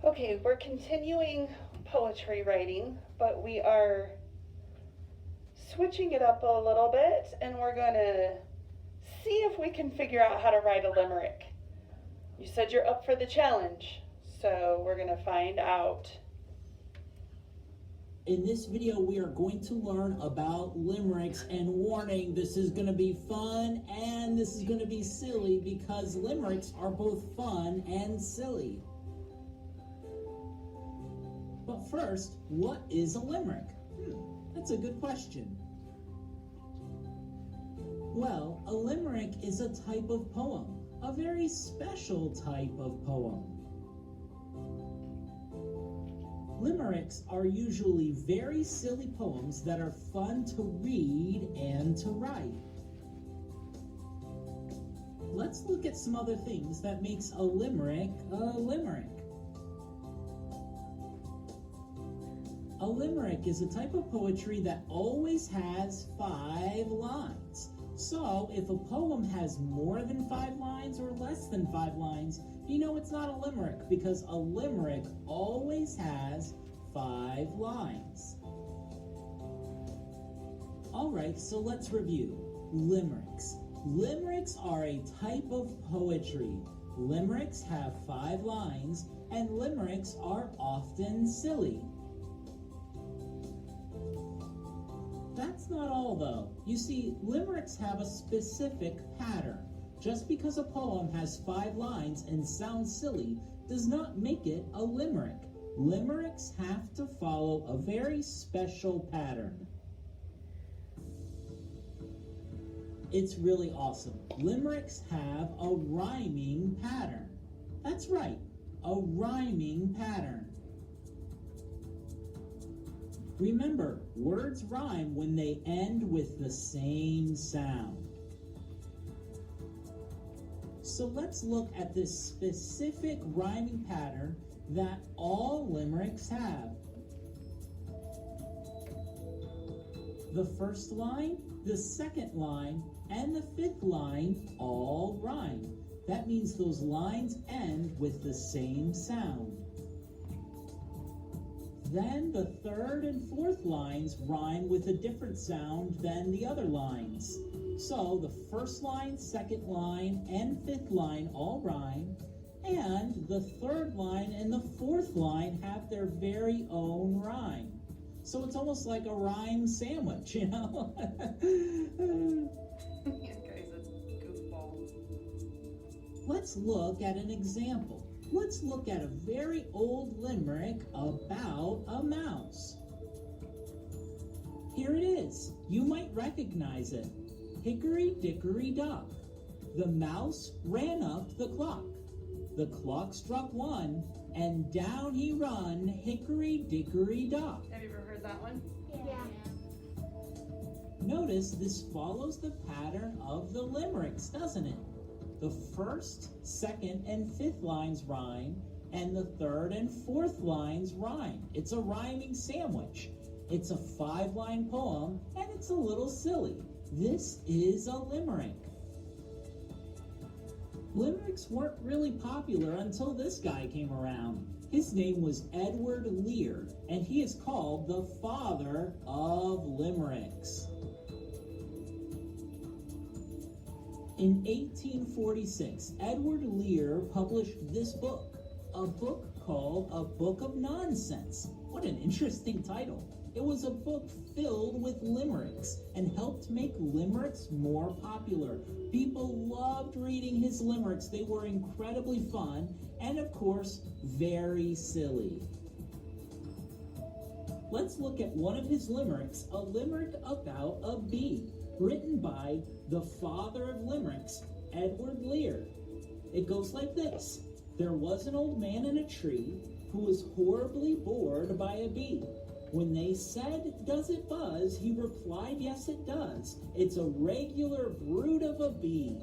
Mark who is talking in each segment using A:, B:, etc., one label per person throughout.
A: Okay, we're continuing poetry writing, but we are switching it up a little bit, and we're going to see if we can figure out how to write a limerick. You said you're up for the challenge, so we're going to find out.
B: In this video, we are going to learn about limericks, and warning, this is going to be fun and this is going to be silly because limericks are both fun and silly. But first, what is a limerick? That's a good question. Well, a limerick is a type of poem, a very special type of poem. Limericks are usually very silly poems that are fun to read and to write. Let's look at some other things that makes a limerick a limerick. A limerick is a type of poetry that always has 5 lines. So, if a poem has more than 5 lines or less than 5 lines, you know it's not a limerick because a limerick always has 5 lines. Alright, so let's review. Limericks. Limericks are a type of poetry. Limericks have 5 lines, and limericks are often silly. That's not all though. You see, limericks have a specific pattern. Just because a poem has 5 lines and sounds silly does not make it a limerick. Limericks have to follow a very special pattern. It's really awesome. Limericks have a rhyming pattern. That's right, a rhyming pattern. Remember, words rhyme when they end with the same sound. So let's look at this specific rhyming pattern that all limericks have. The first line, the second line, and the 5th line all rhyme. That means those lines end with the same sound. Then the 3rd and 4th lines rhyme with a different sound than the other lines. So the first line, second line, and 5th line all rhyme, and the 3rd line and the 4th line have their very own rhyme. So it's almost like a rhyme sandwich, you know?
A: Guys, it's goofball.
B: Let's look at an example. Let's look at a very old limerick about a mouse. Here it is. You might recognize it. Hickory dickory dock. The mouse ran up the clock. The clock struck 1, and down he run, hickory dickory dock.
A: Have you ever heard that one?
C: Yeah.
B: Notice this follows the pattern of the limericks, doesn't it? The 1st, 2nd, and 5th lines rhyme, and the 3rd and 4th lines rhyme. It's a rhyming sandwich. It's a 5-line poem, and it's a little silly. This is a limerick. Limericks weren't really popular until this guy came around. His name was Edward Lear, and he is called the father of limericks. In 1846, Edward Lear published this book, a book called A Book of Nonsense. What an interesting title. It was a book filled with limericks and helped make limericks more popular. People loved reading his limericks. They were incredibly fun and, of course, very silly. Let's look at one of his limericks, a limerick about a bee, written by the father of limericks, Edward Lear. It goes like this. There was an old man in a tree who was horribly bored by a bee. When they said, "Does it buzz?" he replied, "Yes, it does. It's a regular brood of a bee."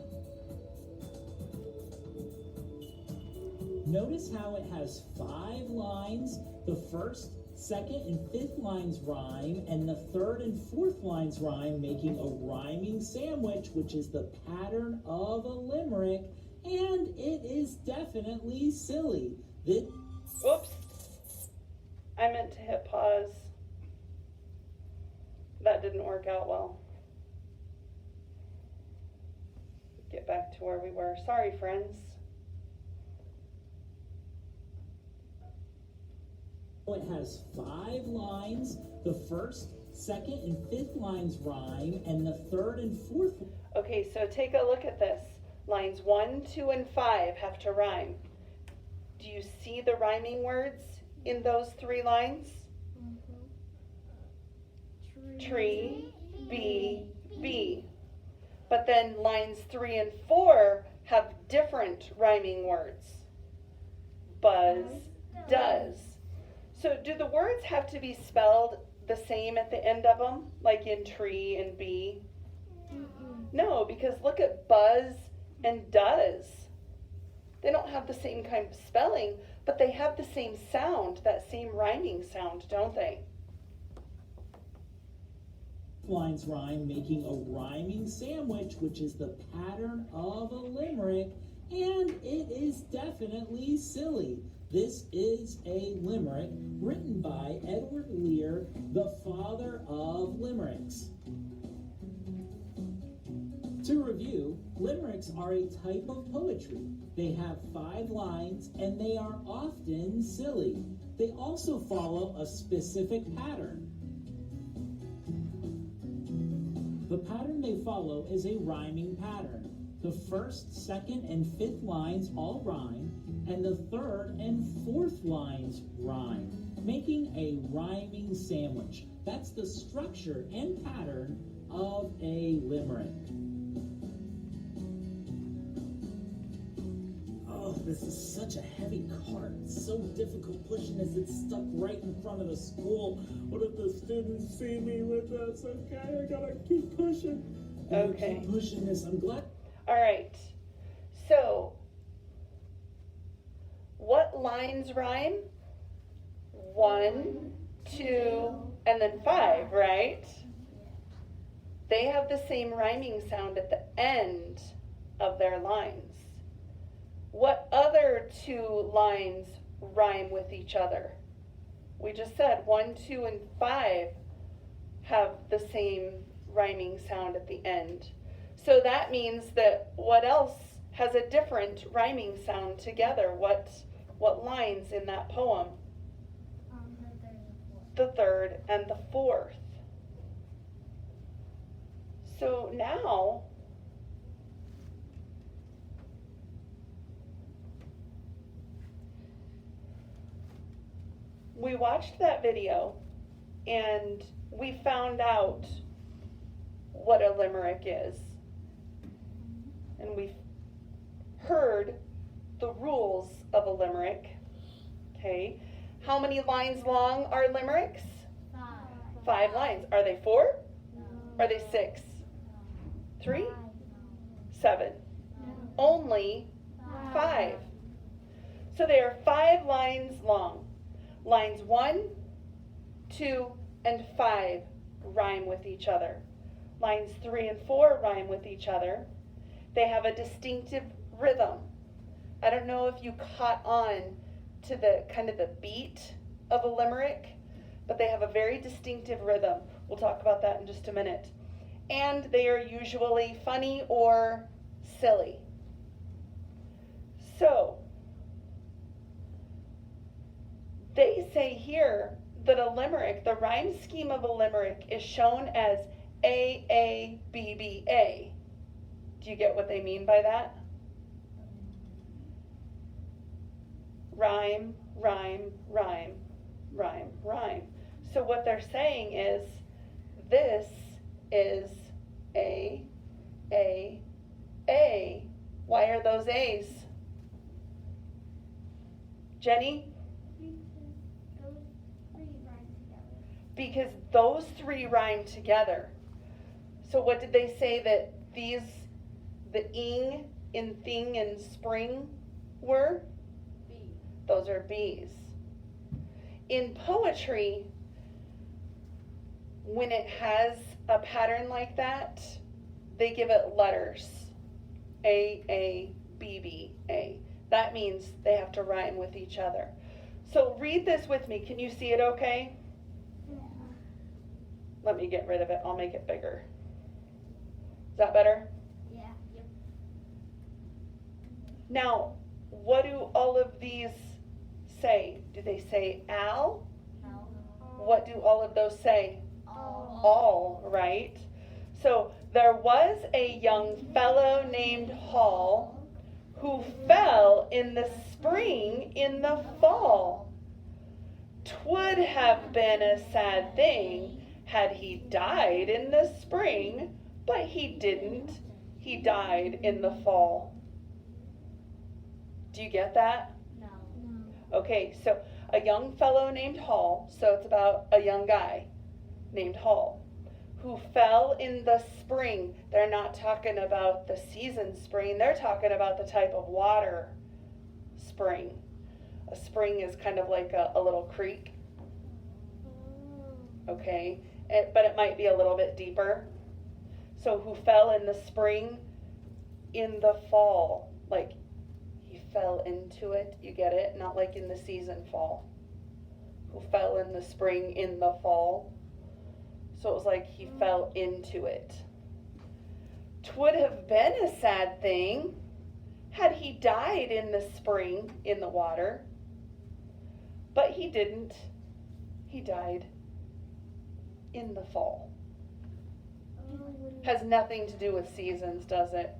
B: Notice how it has 5 lines. The 1st, 2nd, and 5th lines rhyme, and the 3rd and 4th lines rhyme, making a rhyming sandwich, which is the pattern of a limerick, and it is definitely silly.
A: Oops. I meant to hit pause. That didn't work out well. Get back to where we were. Sorry, friends.
B: It has 5 lines. The first, second, and fifth lines rhyme, and the third and fourth.
A: Okay, so take a look at this. Lines 1, 2, and 5 have to rhyme. Do you see the rhyming words in those 3 lines? Tree, bee. But then lines 3 and 4 have different rhyming words. Buzz, does. So do the words have to be spelled the same at the end of them, like in tree and bee? No, because look at buzz and does. They don't have the same kind of spelling, but they have the same sound, that same rhyming sound, don't they?
B: Lines rhyme, making a rhyming sandwich, which is the pattern of a limerick, and it is definitely silly. This is a limerick written by Edward Lear, the father of limericks. To review, limericks are a type of poetry. They have 5 lines and they are often silly. They also follow a specific pattern. The pattern they follow is a rhyming pattern. The first, second, and fifth lines all rhyme, and the third and fourth lines rhyme, making a rhyming sandwich. That's the structure and pattern of a limerick. Oh, this is such a heavy cart. It's so difficult pushing this. It's stuck right in front of the school. What if the students see me with this? Okay, I gotta keep pushing.
A: Okay.
B: Keep pushing this. I'm glad.
A: All right. So, what lines rhyme? 1, 2, and then 5, right? They have the same rhyming sound at the end of their lines. What other 2 lines rhyme with each other? We just said 1, 2, and 5 have the same rhyming sound at the end. So that means that what else has a different rhyming sound together? What lines in that poem? The third and the fourth. So now, we watched that video and we found out what a limerick is. And we've heard the rules of a limerick. Okay. How many lines long are limericks? 5 lines. Are they 4? Are they 6? 3? 7? Only 5. So they are 5 lines long. Lines 1, 2, and 5 rhyme with each other. Lines 3 and 4 rhyme with each other. They have a distinctive rhythm. I don't know if you caught on to the kind of the beat of a limerick, but they have a very distinctive rhythm. We'll talk about that in just a minute. And they are usually funny or silly. So, they say here that a limerick, the rhyme scheme of a limerick, is shown as A-A-B-B-A. Do you get what they mean by that? Rhyme, rhyme, rhyme, rhyme, rhyme. So what they're saying is, this is A, A, A. Why are those A's? Jenny? Because those 3 rhyme together. So what did they say that these, the ing in thing and spring were?
C: B.
A: Those are B's. In poetry, when it has a pattern like that, they give it letters. A, A, B, B, A. That means they have to rhyme with each other. So read this with me. Can you see it okay? Let me get rid of it. I'll make it bigger. Is that better?
C: Yeah. Yep.
A: Now, what do all of these say? Do they say al?
C: No.
A: What do all of those say?
C: All.
A: All, right? So there was a young fellow named Hall who fell in the spring in the fall. 'Twould have been a sad thing had he died in the spring, but he didn't. He died in the fall. Do you get that?
C: No.
A: Okay, so a young fellow named Hall, so it's about a young guy named Hall, who fell in the spring. They're not talking about the season spring, they're talking about the type of water spring. A spring is kind of like a little creek, okay? But it might be a little bit deeper. So who fell in the spring in the fall, like he fell into it, you get it? Not like in the season fall. Who fell in the spring in the fall. So it was like he fell into it. 'Twould have been a sad thing had he died in the spring in the water, but he didn't. He died in the fall. Has nothing to do with seasons, does it?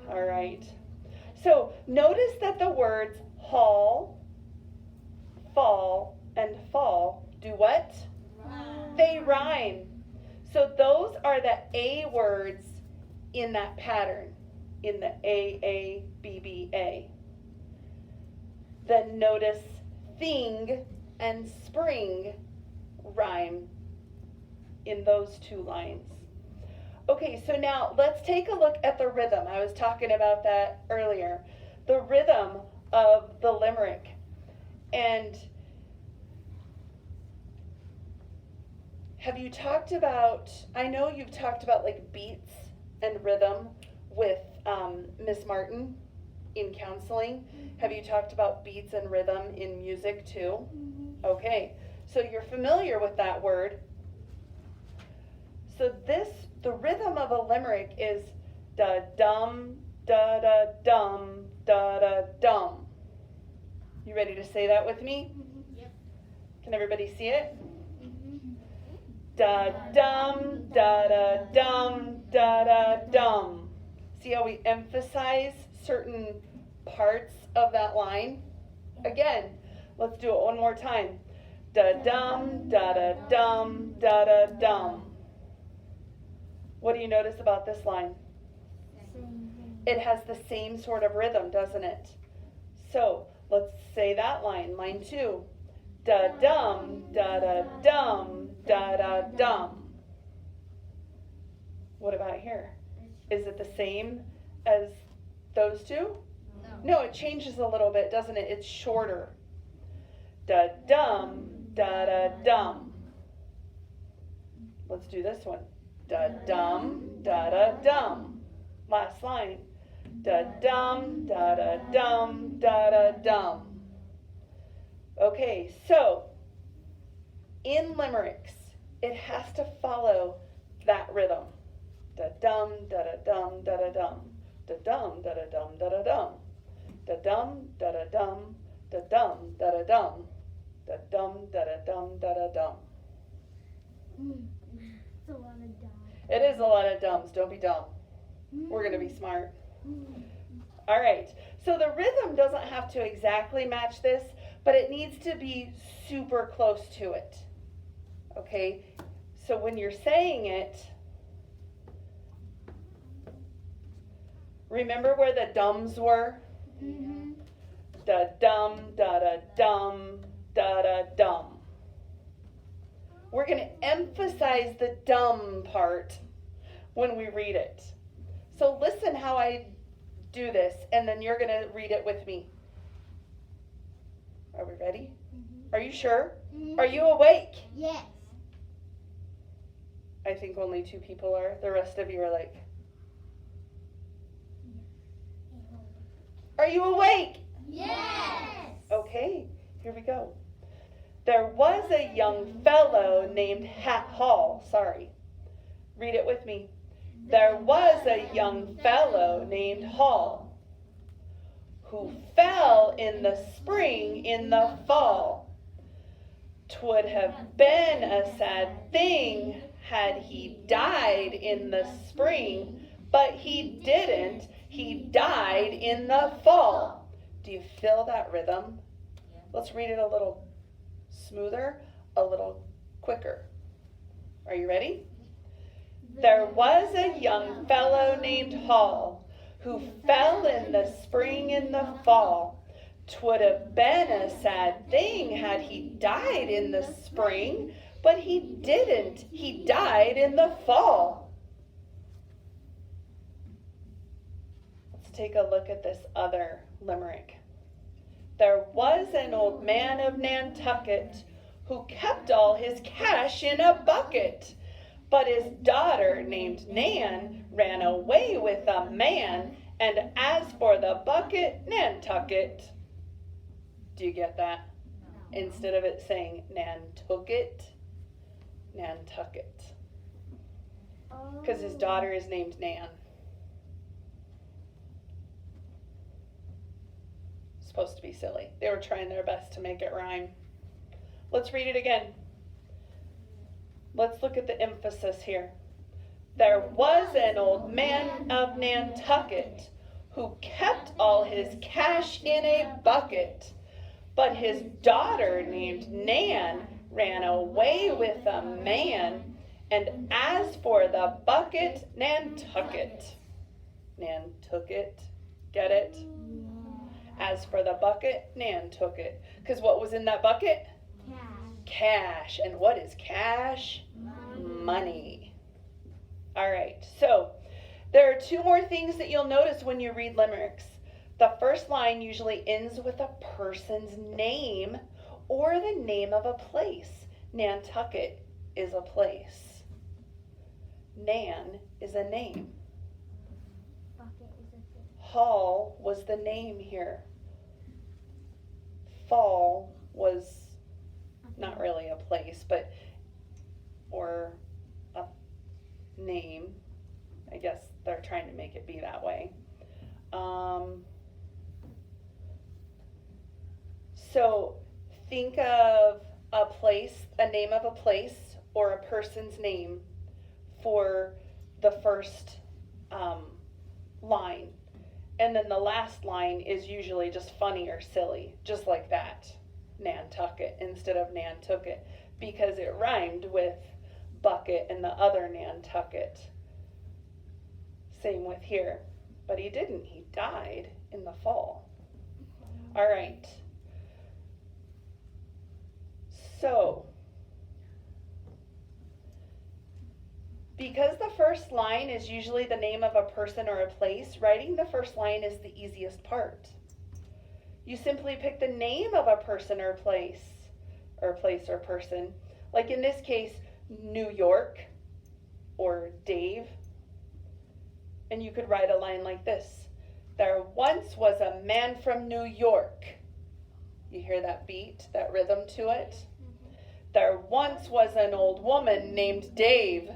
A: All right. So notice that the words hall, fall, and fall do what?
C: Rhyme.
A: They rhyme. So those are the A words in that pattern, in the A-A-B-B-A. Then notice thing and spring rhyme in those two lines. Okay, so now let's take a look at the rhythm. I was talking about that earlier. The rhythm of the limerick. And have you talked about, I know you've talked about like beats and rhythm with Miss Martin in counseling. Have you talked about beats and rhythm in music too? Okay, so you're familiar with that word. So the rhythm of a limerick is da-dum, da-da-dum, da-da-dum. You ready to say that with me?
C: Yep.
A: Can everybody see it? Da-dum, da-da-dum, da-da-dum. See how we emphasize certain parts of that line? Again, let's do it one more time. Da-dum, da-da-dum, da-da-dum. What do you notice about this line? It has the same sort of rhythm, doesn't it? So let's say that line, line 2. Da-dum, da-da-dum, da-da-dum. What about here? Is it the same as those two? No, it changes a little bit, doesn't it? It's shorter. Da-dum, da-da-dum. Let's do this one. Da-dum, da-da-dum. Last line. Da-dum, da-da-dum, da-da-dum. Okay, so in limericks, it has to follow that rhythm. Da-dum, da-da-dum, da-da-dum. Da-dum, da-da-dum, da-da-dum. Da-dum, da-da-dum, da-dum, da-da-dum. Da-dum, da-da-dum, da-da-dum.
C: It's a lot of dumb.
A: It is a lot of dums. Don't be dumb. We're going to be smart. All right. So the rhythm doesn't have to exactly match this, but it needs to be super close to it. Okay? So when you're saying it, remember where the dums were? Da-dum, da-da-dum, da-da-dum. We're going to emphasize the dumb part when we read it. So listen how I do this, and then you're going to read it with me. Are we ready? Are you sure? Are you awake?
C: Yes.
A: I think only 2 people are. The rest of you are like, are you awake?
C: Yes.
A: Okay, here we we go. There was a young fellow named Hall. Sorry. Read it with me. There was a young fellow named Hall who fell in the spring in the fall. 'Twould have been a sad thing had he died in the spring, but he didn't. He died in the fall. Do you feel that rhythm? Let's read it a little smoother, a little quicker. Are you ready? There was a young fellow named Hall who fell in the spring in the fall. 'Twould have been a sad thing had he died in the spring, but he didn't. He died in the fall. Let's take a look at this other limerick. There was an old man of Nantucket who kept all his cash in a bucket. But his daughter, named Nan, ran away with a man, and as for the bucket, Nantucket. Do you get that? Instead of it saying Nantucket, Nantucket. Because his daughter is named Nan. Supposed to be silly. They were trying their best to make it rhyme. Let's read it again. Let's look at the emphasis here. There was an old man of Nantucket who kept all his cash in a bucket. But his daughter, named Nan, ran away with a man. And as for the bucket, Nantucket. Nantucket. Get it? As for the bucket, Nantucket. Because what was in that bucket? Cash. And what is cash? Money. All right, so there are two more things that you'll notice when you read limericks. The first line usually ends with a person's name or the name of a place. Nantucket is a place. Nan is a name. Hall was the name here. Fall was not really a place, but, or a name. I guess they're trying to make it be that way. So think of a place, a name of a place, or a person's name for the first line. And then the last line is usually just funny or silly, just like that. Nantucket instead of Nantucket, because it rhymed with bucket and the other Nantucket. Same with here. But he didn't. He died in the fall. All right. So, because the first line is usually the name of a person or a place, writing the first line is the easiest part. You simply pick the name of a person or place or person. Like in this case, New York or Dave. And you could write a line like this. There once was a man from New York. You hear that beat, that rhythm to it? There once was an old woman named Dave.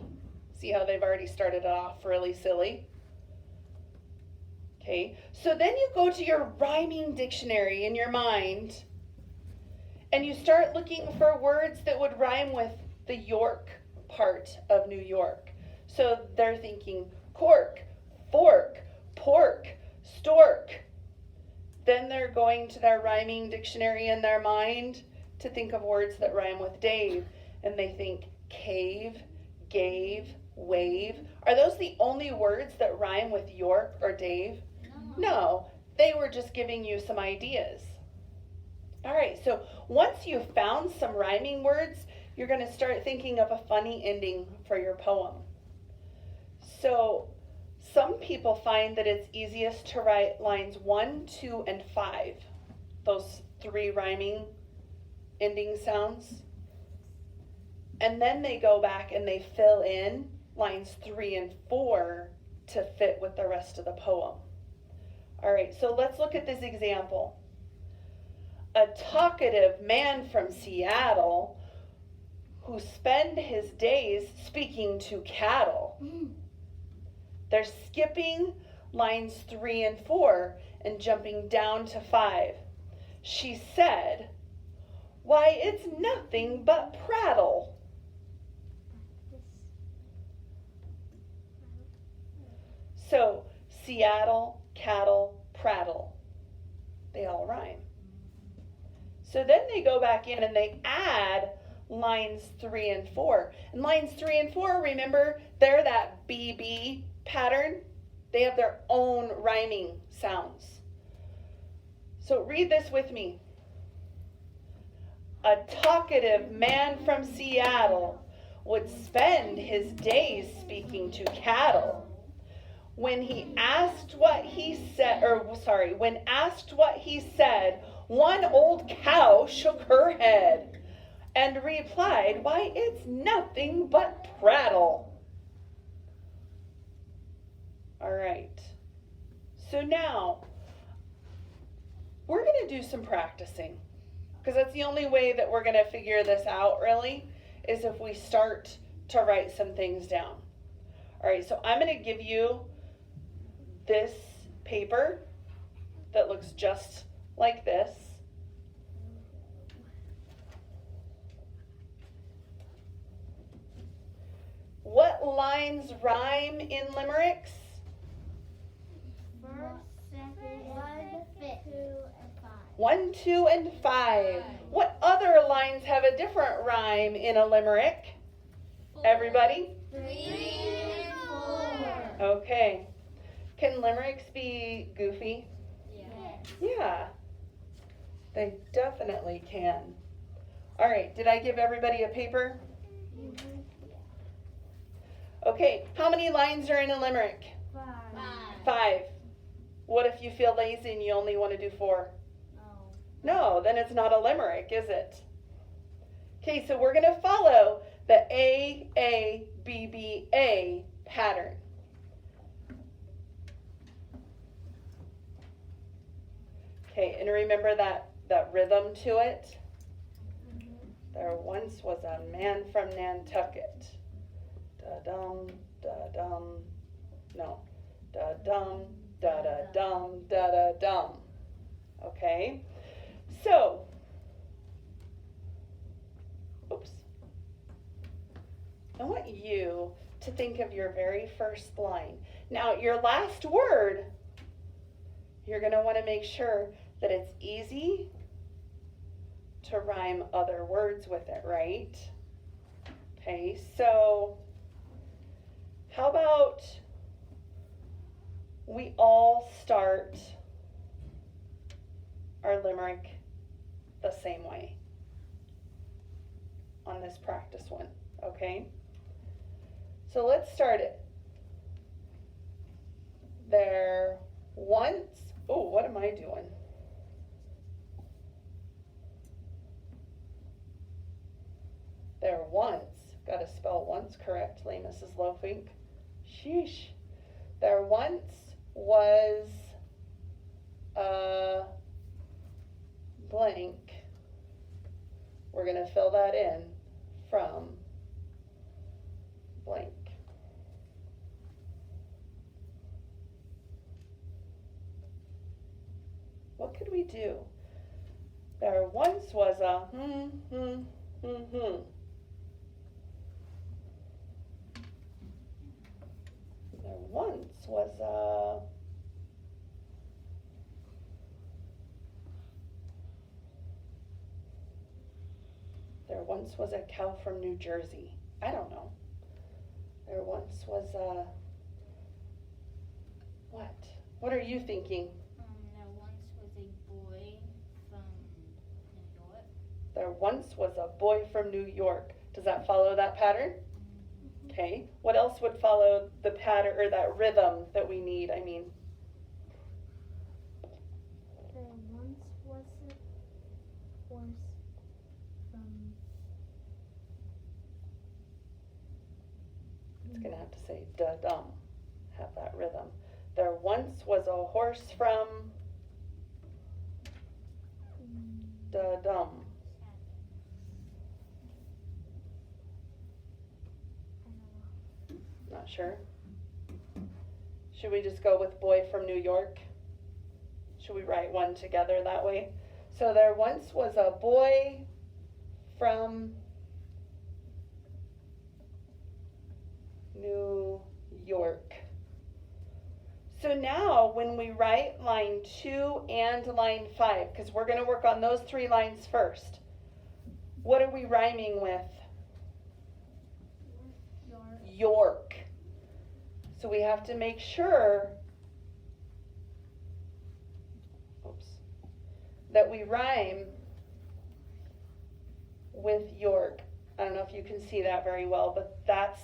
A: See how they've already started off really silly? Okay, so then you go to your rhyming dictionary in your mind and you start looking for words that would rhyme with the York part of New York. So they're thinking cork, fork, pork, stork. Then they're going to their rhyming dictionary in their mind to think of words that rhyme with Dave. And they think cave, gave, wave. Are those the only words that rhyme with York or Dave? No, they were just giving you some ideas. All right, so once you've found some rhyming words, you're going to start thinking of a funny ending for your poem. So some people find that it's easiest to write lines 1, 2, and 5, those 3 rhyming ending sounds. And then they go back and they fill in lines 3 and 4 to fit with the rest of the poem. All right, so let's look at this example. a talkative man from Seattle who spend his days speaking to cattle. They're skipping lines 3 and 4 and jumping down to 5. She said, "Why, it's nothing but prattle." So, Seattle, cattle, prattle. They all rhyme. So then they go back in and they add lines 3 and 4. And lines 3 and 4, remember, they're that BB pattern. They have their own rhyming sounds. So read this with me. A talkative man from Seattle would spend his days speaking to cattle. When asked what he said, one old cow shook her head and replied, "Why, it's nothing but prattle." All right. So now we're going to do some practicing, because that's the only way that we're going to figure this out, really, is if we start to write some things down. All right, so I'm going to give you this paper that looks just like this. What lines rhyme in limericks?
C: First, second,
A: 1, 2, and 5. What other lines have a different rhyme in a limerick? Everybody?
C: 3 and 4.
A: Okay. Can limericks be goofy?
C: Yes.
A: Yeah. They definitely can. All right, did I give everybody a paper? Okay, how many lines are in a limerick? 5. What if you feel lazy and you only want to do 4? No, then it's not a limerick, is it? Okay, so we're going to follow the A pattern. Okay, and remember that rhythm to it? There once was a man from Nantucket. Da-dum, da-dum, no. Da-dum, da-da-dum, da-da-dum. Okay? So, I want you to think of your very first line. Now, your last word, you're going to want to make sure that it's easy to rhyme other words with it, right? Okay, so how about we all start our limerick the same way on this practice one, okay? So let's start it. There once, what am I doing? There once, got to spell once correctly, Mrs. Lofink. Sheesh. There once was a blank. We're going to fill that in from blank. What could we do? There once was a There once was a There once was a cow from New Jersey. I don't know. There once was a what? What are you thinking?
C: There once was a boy from New York.
A: There once was a boy from New York. Does that follow that pattern? Okay. What else would follow the pattern or that rhythm that we need?
C: There once was a horse from.
A: It's going to have to say da-dum. Have that rhythm. There once was a horse from. Da-dum. Not sure. Should we just go with boy from New York? Should we write one together that way? So there once was a boy from New York. So now when we write line 2 and line 5, because we're going to work on those 3 lines first, what are we rhyming with? York. So we have to make sure that we rhyme with York. I don't know if you can see that very well, but that's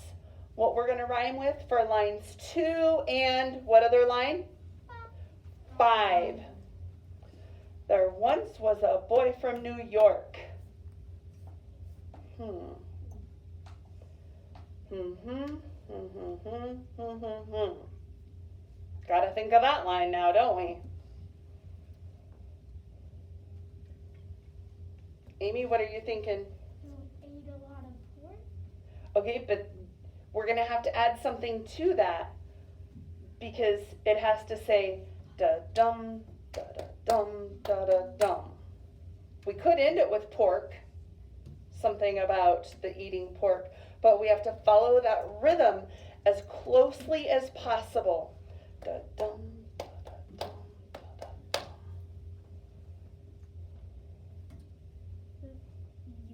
A: what we're going to rhyme with for lines 2 and what other line? 5. There once was a boy from New York. Gotta think of that line now, don't we? Amy, what are you thinking?
C: Who ate a lot of pork?
A: Okay, but we're going to have to add something to that because it has to say da-dum, da-da-dum, da-da-dum. We could end it with pork, something about the eating pork, but we have to follow that rhythm as closely as possible. Da-dum, da-da-dum, da-da-dum.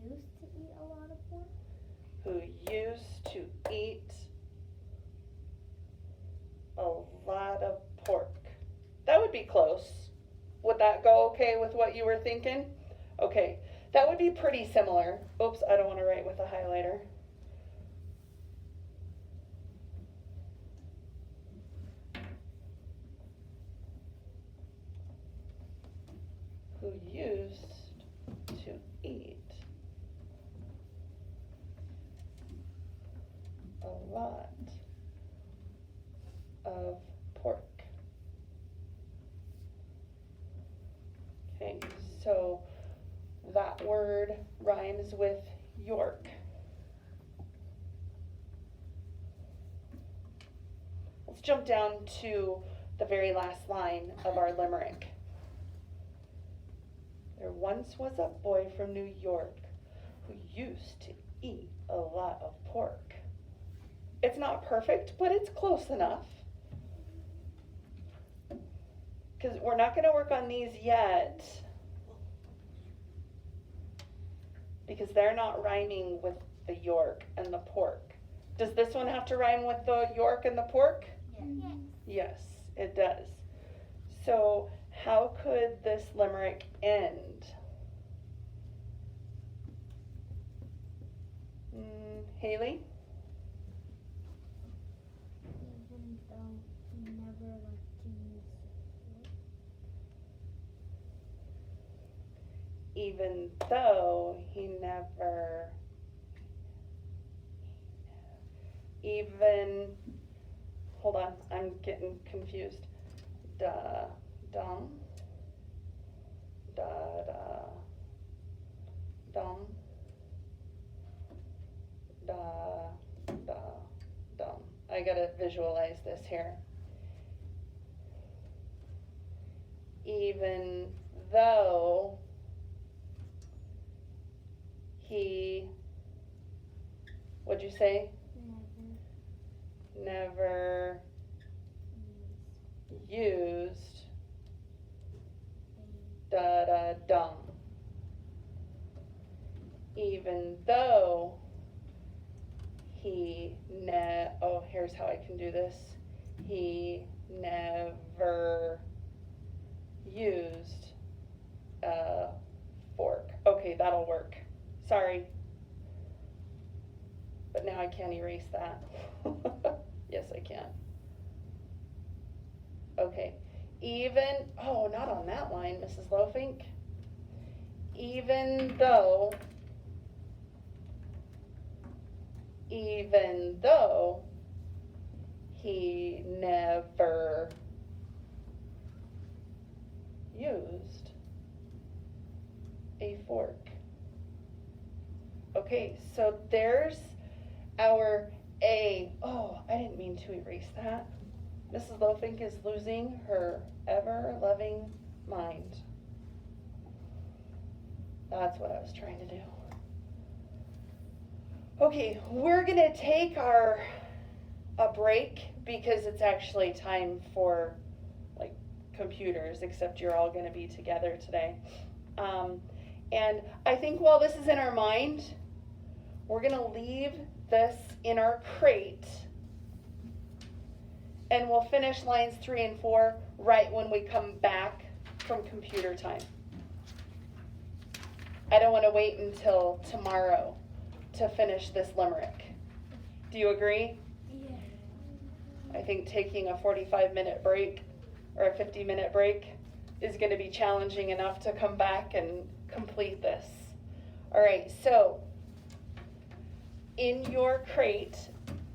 C: Used to eat a lot of pork?
A: Who used to eat a lot of pork. That would be close. Would that go okay with what you were thinking? Okay, that would be pretty similar. Oops, I don't want to write with a highlighter. Who used to eat a lot of pork. Okay, so that word rhymes with York. Let's jump down to the very last line of our limerick. There once was a boy from New York who used to eat a lot of pork. It's not perfect, but it's close enough. Because we're not going to work on these yet because they're not rhyming with the York and the pork. Does this one have to rhyme with the York and the pork?
C: Yes.
A: Yes, it does. So how could this limerick end? Haley?
C: Even though he never
A: Even, hold on, I'm getting confused. Da, dum, da, da, dum, da, da, dum. I gotta visualize this here. Even though he, what'd you say? Never used da da dum. Even though he oh, here's how I can do this. He never used a fork. Okay, that'll work. Sorry. But now I can't erase that. Yes, I can. Okay. Even, oh, not on that line, Mrs. Lofink. Even though he never used a fork. Okay, so there's our A. Oh, I didn't mean to erase that. Mrs. Lofink is losing her ever-loving mind. That's what I was trying to do. Okay, we're gonna take a break because it's actually time for like computers, except you're all gonna be together today. And I think while this is in our mind, we're gonna leave this in our crate and we'll finish lines 3 and 4 right when we come back from computer time. I don't want to wait until tomorrow to finish this limerick. Do you agree?
C: Yeah.
A: I think taking a 45-minute break or a 50-minute break is going to be challenging enough to come back and complete this. All right, so in your crate,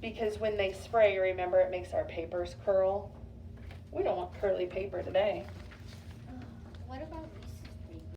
A: because when they spray, remember, it makes our papers curl. We don't want curly paper today.